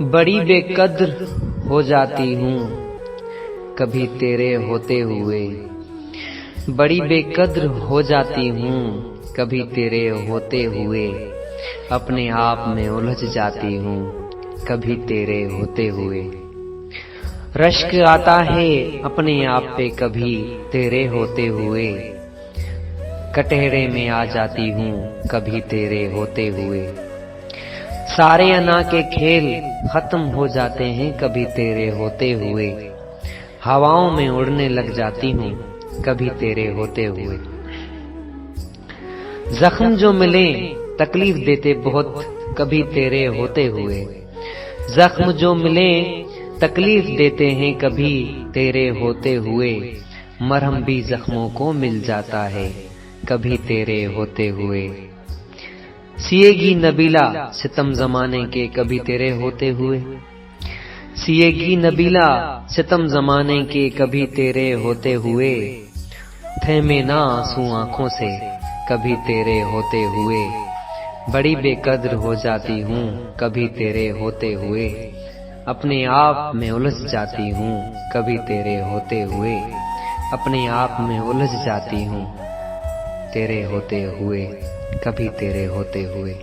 बड़ी बेकद्र हो जाती हूँ कभी तेरे होते हुए। बड़ी बेकद्र हो जाती हूँ कभी तेरे होते हुए। अपने आप में उलझ जाती हूँ कभी तेरे होते हुए। रश्क आता है अपने आप पे कभी तेरे होते हुए। कटहरे में आ जाती हूँ कभी तेरे होते हुए। सारे अना के खेल खत्म हो जाते हैं कभी तेरे होते हुए। हवाओं में उड़ने लग जाती हूँ कभी तेरे होते हुए। जख्म जो मिले तकलीफ देते बहुत कभी तेरे होते हुए। जख्म जो मिले तकलीफ देते हैं कभी तेरे होते हुए। मरहम भी जख्मों को मिल जाता है कभी तेरे होते हुए। सिएगी नबीला सितम जमाने के कभी तेरे होते हुए। सिएगी नबीला सितम जमाने के कभी तेरे होते हुए। थमे ना आंसू आंखों से कभी तेरे होते हुए। बड़ी बेकद्र हो जाती हूँ कभी तेरे होते हुए। अपने आप में उलझ जाती हूँ कभी तेरे होते हुए। अपने आप में उलझ जाती हूँ तेरे होते हुए कभी तेरे होते हुए।